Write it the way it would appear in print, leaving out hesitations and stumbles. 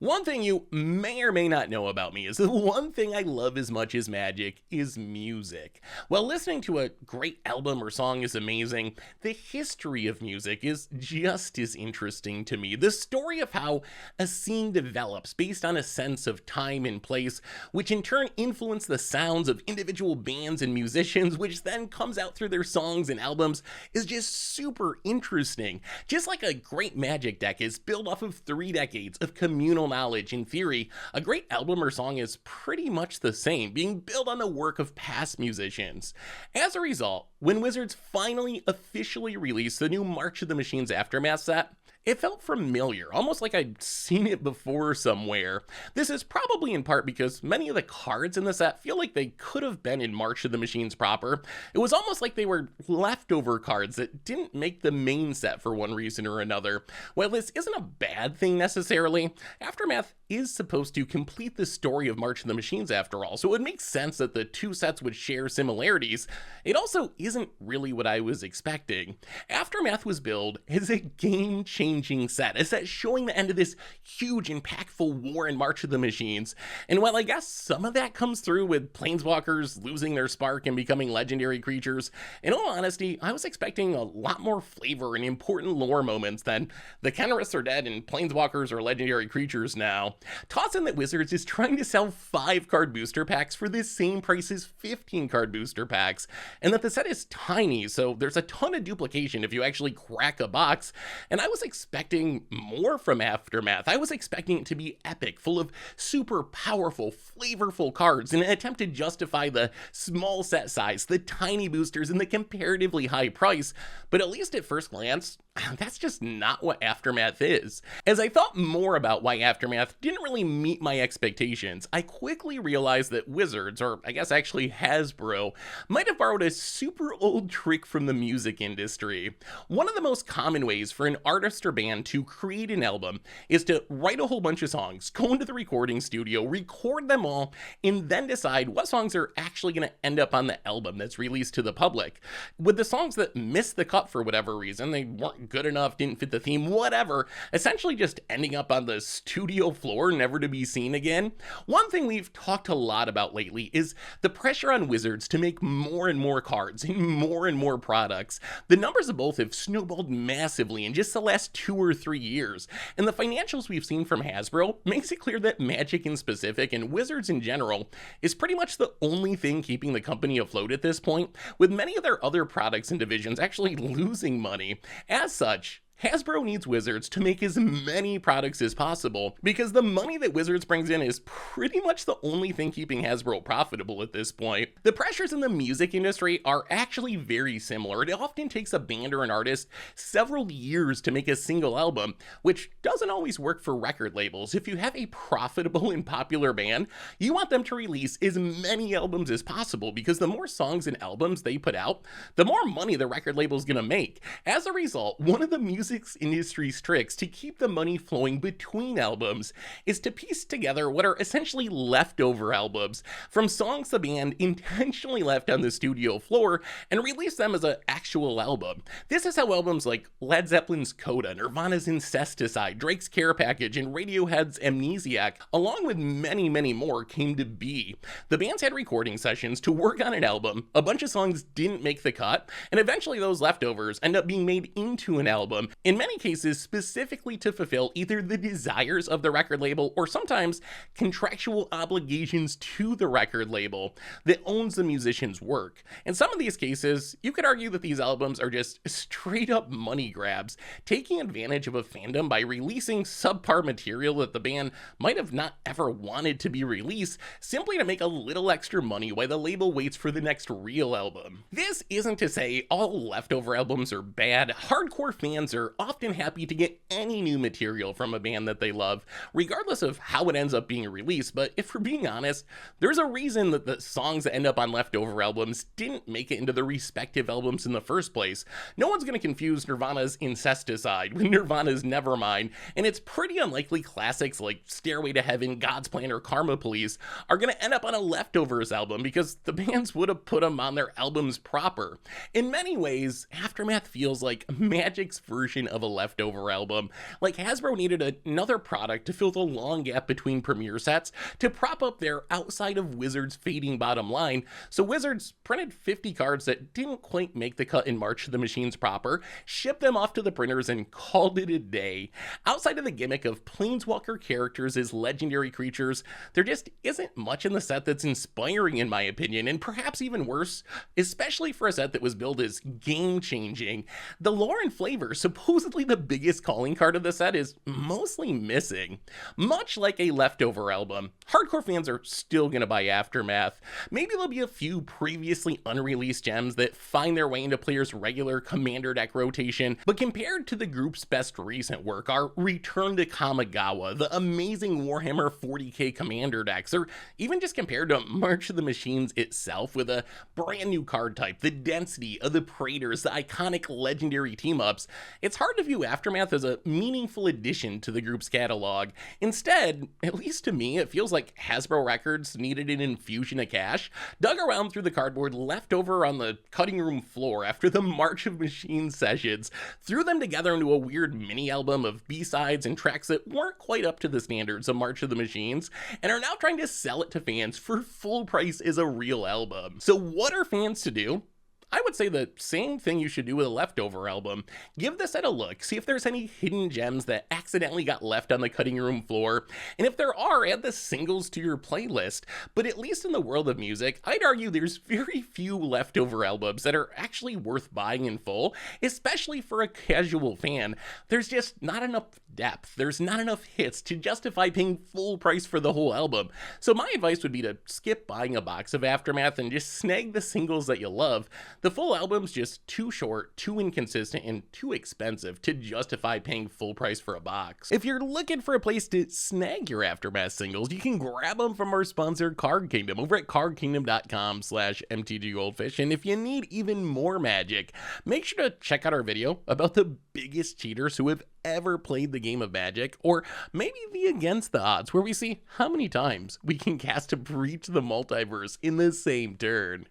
One thing you may or may not know about me is the one thing I love as much as magic is music. While listening to a great album or song is amazing, the history of music is just as interesting to me. The story of how a scene develops based on a sense of time and place, which in turn influence the sounds of individual bands and musicians, which then comes out through their songs and albums, is just super interesting. Just like a great magic deck is built off of 3 decades of communal knowledge. In theory, a great album or song is pretty much the same, being built on the work of past musicians. As a result, when Wizards finally officially released the new March of the Machines Aftermath set, it felt familiar, almost like I'd seen it before somewhere. This is probably in part because many of the cards in the set feel like they could have been in March of the Machines proper. It was almost like they were leftover cards that didn't make the main set for one reason or another. While this isn't a bad thing necessarily, Aftermath is supposed to complete the story of March of the Machines after all, so it would make sense that the two sets would share similarities. It also isn't really what I was expecting. Aftermath was billed as a game-changing set, a set showing the end of this huge, impactful war in March of the Machines. And while I guess some of that comes through with planeswalkers losing their spark and becoming legendary creatures, in all honesty, I was expecting a lot more flavor and important lore moments than the Kenriths are dead and planeswalkers are legendary creatures now. Toss in that Wizards is trying to sell 5-card booster packs for the same price as 15-card booster packs, and that the set is tiny, so there's a ton of duplication if you actually crack a box, and I was expecting more from Aftermath. I was expecting it to be epic, full of super powerful, flavorful cards in an attempt to justify the small set size, the tiny boosters, and the comparatively high price, but at least at first glance, that's just not what Aftermath is. As I thought more about why Aftermath didn't really meet my expectations, I quickly realized that Wizards, or I guess actually Hasbro, might have borrowed a super old trick from the music industry. One of the most common ways for an artist or band to create an album is to write a whole bunch of songs, go into the recording studio, record them all, and then decide what songs are actually going to end up on the album that's released to the public. With the songs that missed the cut for whatever reason, they weren't good enough, didn't fit the theme, whatever, essentially just ending up on the studio floor, never to be seen again. One thing we've talked a lot about lately is the pressure on Wizards to make more and more cards and more products. The numbers of both have snowballed massively in just the last 2 or 3 years, and the financials we've seen from Hasbro makes it clear that Magic in specific and Wizards in general is pretty much the only thing keeping the company afloat at this point, with many of their other products and divisions actually losing money. As such, Hasbro needs Wizards to make as many products as possible, because the money that Wizards brings in is pretty much the only thing keeping Hasbro profitable at this point. The pressures in the music industry are actually very similar. It often takes a band or an artist several years to make a single album, which doesn't always work for record labels. If you have a profitable and popular band, you want them to release as many albums as possible, because the more songs and albums they put out, the more money the record label's gonna make. As a result, one of the music industry's tricks to keep the money flowing between albums is to piece together what are essentially leftover albums from songs the band intentionally left on the studio floor and release them as an actual album. This is how albums like Led Zeppelin's Coda, Nirvana's Incesticide, Drake's Care Package, and Radiohead's Amnesiac, along with many more, came to be. The bands had recording sessions to work on an album, a bunch of songs didn't make the cut, and eventually those leftovers end up being made into an album, in many cases specifically to fulfill either the desires of the record label or sometimes contractual obligations to the record label that owns the musician's work. In some of these cases, you could argue that these albums are just straight up money grabs, taking advantage of a fandom by releasing subpar material that the band might have not ever wanted to be released, simply to make a little extra money while the label waits for the next real album. This isn't to say all leftover albums are bad. Hardcore fans are often happy to get any new material from a band that they love, regardless of how it ends up being released, but if we're being honest, there's a reason that the songs that end up on leftover albums didn't make it into the respective albums in the first place. No one's gonna confuse Nirvana's Incesticide with Nirvana's Nevermind, and it's pretty unlikely classics like Stairway to Heaven, God's Plan, or Karma Police are gonna end up on a leftovers album because the bands would have put them on their albums proper. In many ways, Aftermath feels like Magic's version version of a leftover album. Like, Hasbro needed another product to fill the long gap between premiere sets to prop up their outside of Wizards fading bottom line, so Wizards printed 50 cards that didn't quite make the cut in March of the Machines proper, shipped them off to the printers, and called it a day. Outside of the gimmick of Planeswalker characters as legendary creatures, there just isn't much in the set that's inspiring in my opinion, and perhaps even worse, especially for a set that was billed as game-changing. The lore and flavor, supposedly the biggest calling card of the set, is mostly missing. Much like a leftover album, hardcore fans are still gonna buy Aftermath. Maybe there'll be a few previously unreleased gems that find their way into players' regular commander deck rotation, but compared to the group's best recent work, our Return to Kamigawa, the amazing Warhammer 40k commander decks, or even just compared to March of the Machines itself with a brand new card type, the density of the Praetors, the iconic legendary team-ups, it's hard to view Aftermath as a meaningful addition to the group's catalog. Instead, at least to me, it feels like Hasbro Records needed an infusion of cash, dug around through the cardboard left over on the cutting room floor after the March of Machines sessions, threw them together into a weird mini-album of B-sides and tracks that weren't quite up to the standards of March of the Machines, and are now trying to sell it to fans for full price as a real album. So what are fans to do? I would say the same thing you should do with a leftover album. Give the set a look, see if there's any hidden gems that accidentally got left on the cutting room floor, and if there are, add the singles to your playlist. But at least in the world of music, I'd argue there's very few leftover albums that are actually worth buying in full, especially for a casual fan. There's just not enough depth, there's not enough hits to justify paying full price for the whole album. So my advice would be to skip buying a box of Aftermath and just snag the singles that you love. The full album's just too short, too inconsistent, and too expensive to justify paying full price for a box. If you're looking for a place to snag your Aftermath singles, you can grab them from our sponsor Card Kingdom over at cardkingdom.com/MTGGoldfish. And if you need even more magic, make sure to check out our video about the biggest cheaters who have ever played the game of Magic, or maybe the Against the Odds, where we see how many times we can cast to breach the multiverse in the same turn.